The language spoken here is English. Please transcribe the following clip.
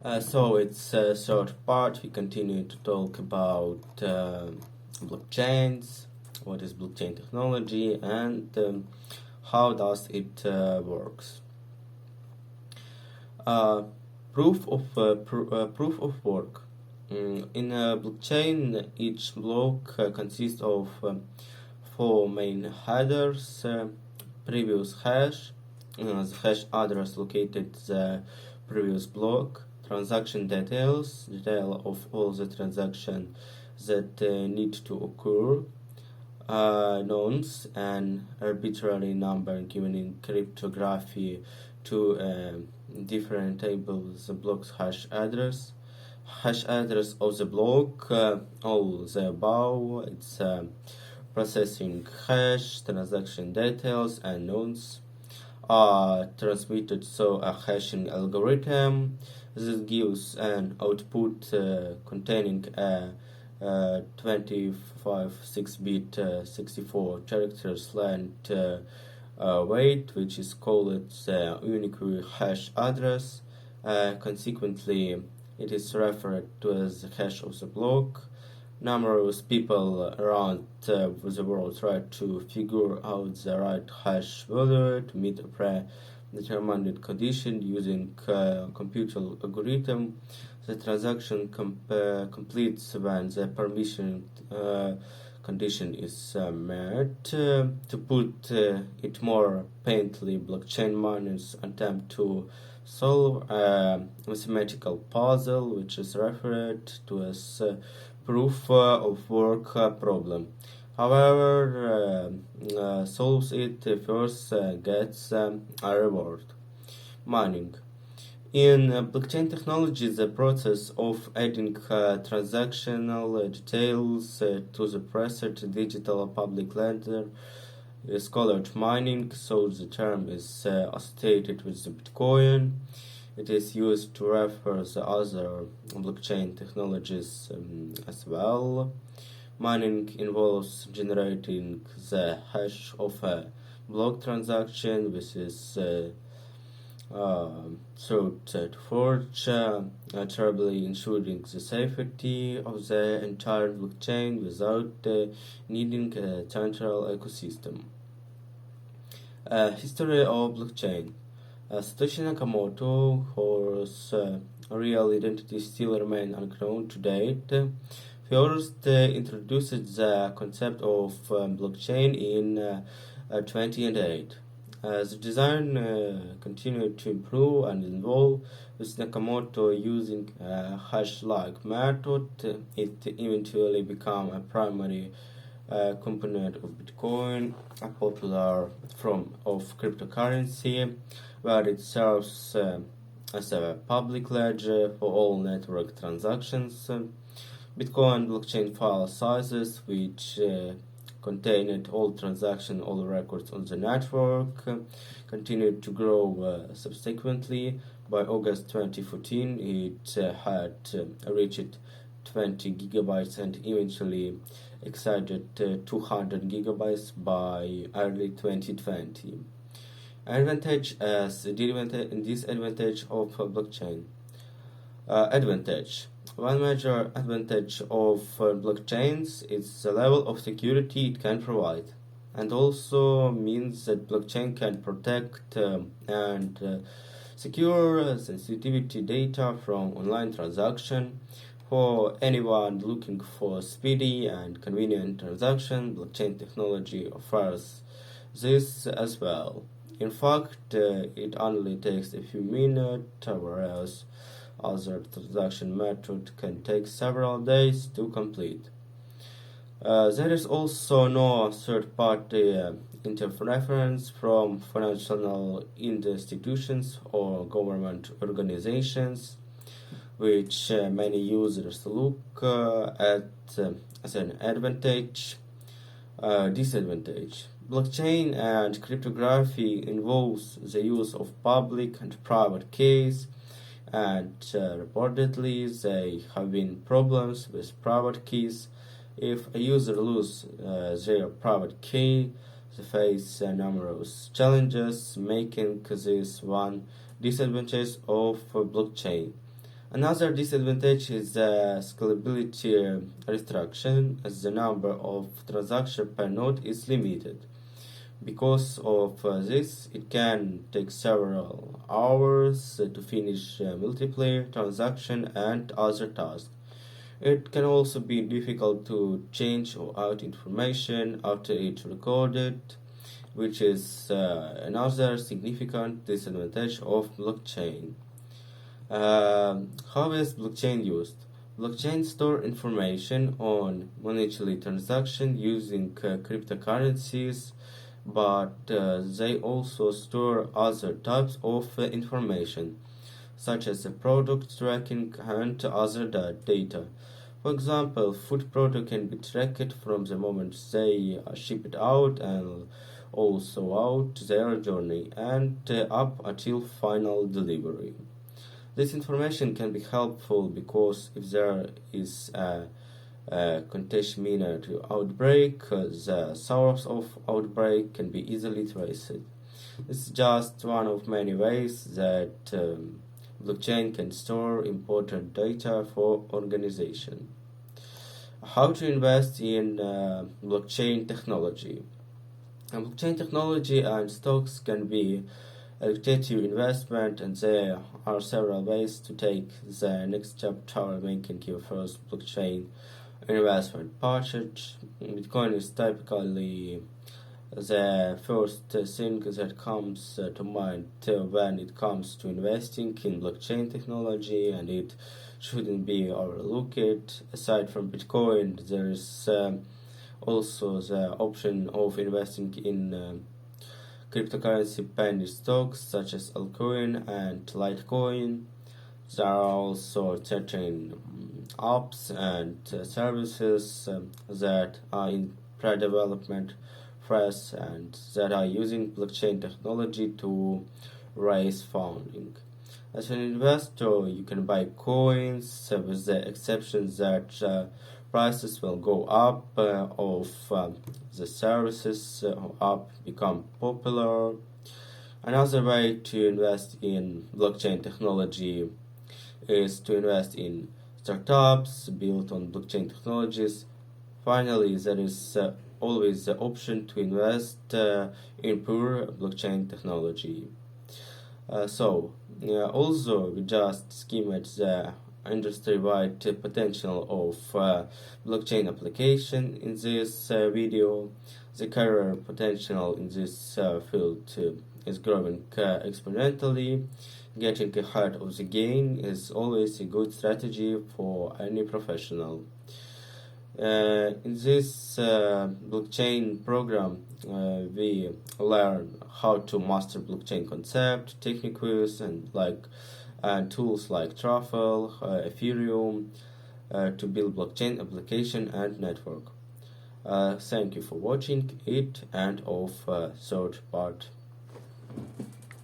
So it's a third part. We continue to talk about blockchains, what is blockchain technology, and how does it works. Uh, proof of work. In a blockchain, each block consists of four main headers: previous hash, the hash address located the previous block, transaction detail of all the transactions that need to occur, nonce, an arbitrary number given in cryptography to different tables the block's hash address of the block, all the above. It's processing hash, transaction details, and nonce are transmitted through a hashing algorithm. This gives an output containing a 25 6-bit 64 characters length weight, which is called the unique hash address. Consequently, it is referred to as the hash of the block. Numerous people around the world try to figure out the right hash value to meet a predetermined condition using computer algorithm. The transaction completes when the permission condition is met. To put it more painfully, blockchain miners attempt to solve a mathematical puzzle, which is referred to as proof of work problem. Whoever solves it first gets a reward. Mining. In blockchain technology, the process of adding transactional details to the present digital public ledger is called mining, so the term is associated with the Bitcoin. It is used to refer to other blockchain technologies as well. Mining involves generating the hash of a block transaction, which is through to forge, terribly ensuring the safety of the entire blockchain without needing a central ecosystem. History of blockchain. Satoshi Nakamoto, whose real identity still remains unknown to date, first introduced the concept of blockchain in 2008. The design continued to improve and evolve, with Nakamoto using a hash-like method. It eventually became a primary component of Bitcoin, a popular form of cryptocurrency, where it serves as a public ledger for all network transactions. Bitcoin blockchain file sizes, which contained all transactions, all records on the network, continued to grow subsequently. By August 2014, it had reached 20 gigabytes and eventually exceeded 200 gigabytes by early 2020. Advantage as disadvantage of blockchain. Advantage. One major advantage of blockchains is the level of security it can provide, and also means that blockchain can protect and secure sensitivity data from online transaction. For anyone looking for speedy and convenient transaction, blockchain technology offers this as well. In fact, it only takes a few minutes, whereas other transaction method can take several days to complete. There is also no third-party interference from financial institutions or government organizations, which many users look at as an advantage. Disadvantage. Blockchain and cryptography involves the use of public and private keys, and reportedly there have been problems with private keys. If a user loses their private key, they face numerous challenges, making this one disadvantage of blockchain. Another disadvantage is the scalability restriction, as the number of transactions per node is limited. Because of this, it can take several hours to finish multiplayer transaction and other tasks. It can also be difficult to change or add information after it's recorded, which is another significant disadvantage of blockchain. How is blockchain used? Blockchain store information on monetary transaction using cryptocurrencies, but they also store other types of information, such as the product tracking and other data. For example, food product can be tracked from the moment they are shipped out and also out their journey and up until final delivery. This information can be helpful because if there is a contaminant outbreak, the source of outbreak can be easily traced. It's just one of many ways that blockchain can store important data for organization. How to invest in blockchain technology? Blockchain technology and stocks can be a lucrative investment, and there are several ways to take the next step toward making your first blockchain investment purchase. Bitcoin is typically the first thing that comes to mind when it comes to investing in blockchain technology, and it shouldn't be overlooked. Aside from Bitcoin, there is also the option of investing in cryptocurrency penny stocks such as altcoin and Litecoin. There are also certain apps and services that are in pre-development phase and that are using blockchain technology to raise funding. As an investor, you can buy coins with the exception that prices will go up the services up become popular. Another way to invest in blockchain technology is to invest in startups built on blockchain technologies. Finally, there is always the option to invest in pure blockchain technology. Although we just skimmed the industry-wide potential of blockchain application in this video, the career potential in this field is growing exponentially. Getting ahead of the game is always a good strategy for any professional. In this blockchain program, we learn how to master blockchain concept, techniques, and tools like Truffle, Ethereum, to build blockchain application and network. Thank you for watching it and of third part.